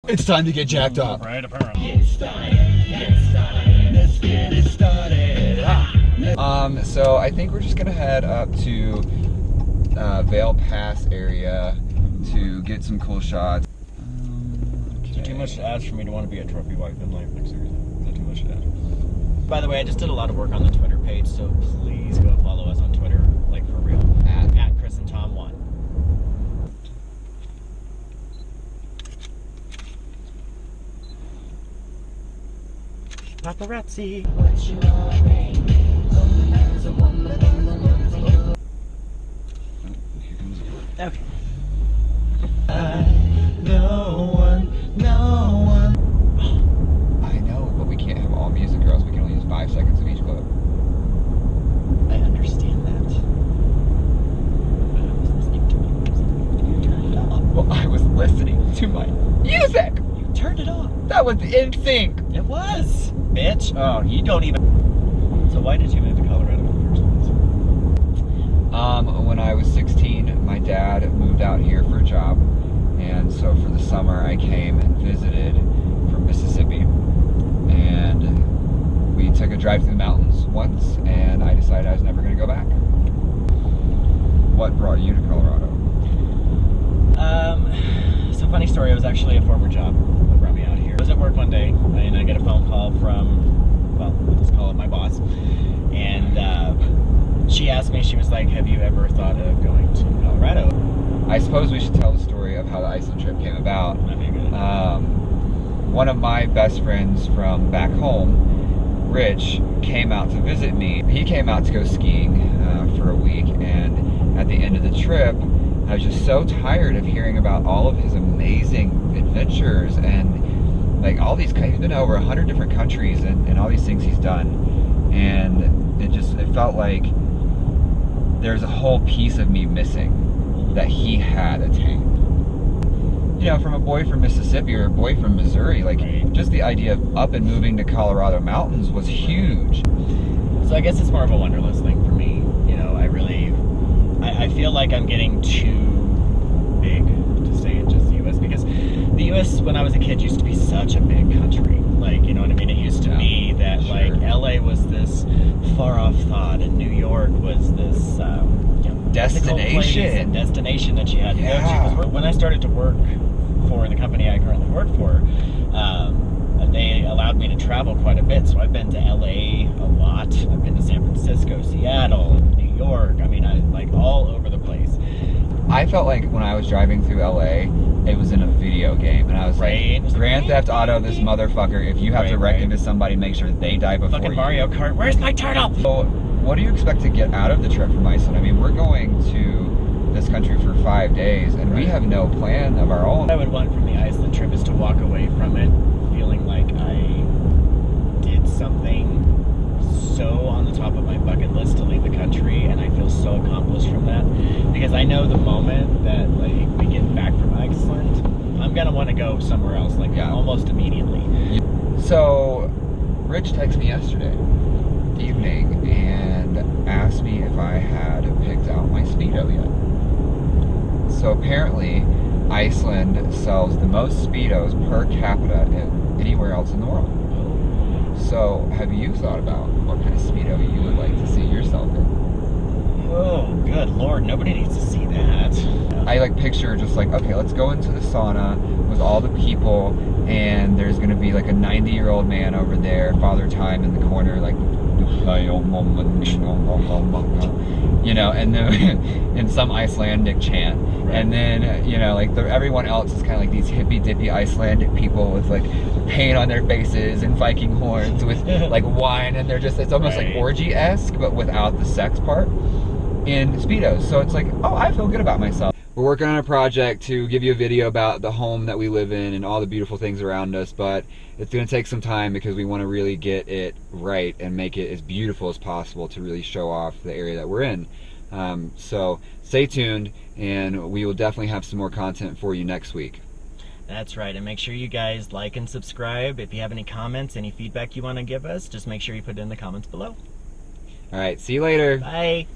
It's time to get jacked up. Right, apparently. Get started, let's get it started. So I think we're just gonna head up to Vail Pass area to get some cool shots. Is it too much to ask for me to want to be a trophy wife in life next year? Is that too much to ask? By the way, I just did a lot of work on the Twitter page, so please go follow us on Twitter, like for real. At Kris and Tom 1. Paparazzi. What's your name? As a woman in the morning. Okay. No one. I know, but we can't have all music, girls. We can only use 5 seconds of each clip. I understand that. But I was listening to my music. You turned it off. Well, I was listening to my music. You turned it off. That was in sync. It was. Bitch. Oh, you don't even. So why did you move to Colorado in the first place? When I was 16, my dad moved out here for a job, and so for the summer I came and visited from Mississippi, and we took a drive through the mountains once, and I decided I was never going to go back. What brought you to Colorado? So funny story, it was actually a former job that brought me out here. I was at work one day, and I get a phone call from, well, we'll just call it my boss, and she asked me, she was like, have you ever thought of going to Colorado? I suppose we should tell the story of how the Iceland trip came about. That'd be good. One of my best friends from back home, Rich, came out to visit me. He came out to go skiing for a week, and at the end of the trip, I was just so tired of hearing about all of his amazing adventures and like all these, he's been to over 100 different countries and all these things he's done, and it felt like there's a whole piece of me missing that he had attained. You know, from a boy from Mississippi or a boy from Missouri, like just the idea of up and moving to Colorado mountains was huge. So I guess it's more of a wanderlust thing for me. You know, I feel like I'm getting too big to stay in just the U.S. because the U.S. when I was a kid used to be such a big country. Like, you know what I mean? It used to be that like L.A. was this far off thought and New York was this destination that you had to go to. Because when I started to work for the company I currently work for, they allowed me to travel quite a bit. So I've been to LA a lot. I've been to San Francisco, Seattle, New York. I mean, I like all over the place. I felt like when I was driving through LA, it was in a video game, and I was like, Grand Theft Auto, this motherfucker. If you have to wreck into somebody, make sure they die before fucking you. Mario Kart. Where's my turtle? So, what do you expect to get out of the trip from Iceland? I mean, we're going to this country for 5 days, and we have no plan of our own. What I would want from the Iceland trip is to walk away from it feeling like I did something so on the top of my bucket list to leave the country, and I feel so accomplished from that. Because I know the moment that like we get back from Iceland, I'm gonna want to go somewhere else, like almost immediately. So, Rich texted me yesterday evening and asked me if I had picked out my Speedo yet. So apparently, Iceland sells the most Speedos per capita anywhere else in the world. So, have you thought about what kind of Speedo you would like to see yourself in? Oh, good Lord, nobody needs to see that. I like picture just like, okay, let's go into the sauna with all the people, and there's gonna be like a 90-year-old man over there, Father Time in the corner, like, you know, and then in some Icelandic chant, and then you know, like everyone else is kind of like these hippy dippy Icelandic people with like paint on their faces and Viking horns with like wine, and they're just, it's almost like orgy-esque but without the sex part in Speedos. So it's like, oh, I feel good about myself. We're working on a project to give you a video about the home that we live in and all the beautiful things around us, but it's going to take some time because we want to really get it right and make it as beautiful as possible to really show off the area that we're in. So stay tuned, and we will definitely have some more content for you next week. That's right, and make sure you guys like and subscribe. If you have any comments, any feedback you want to give us, just make sure you put it in the comments below. All right, see you later. Bye.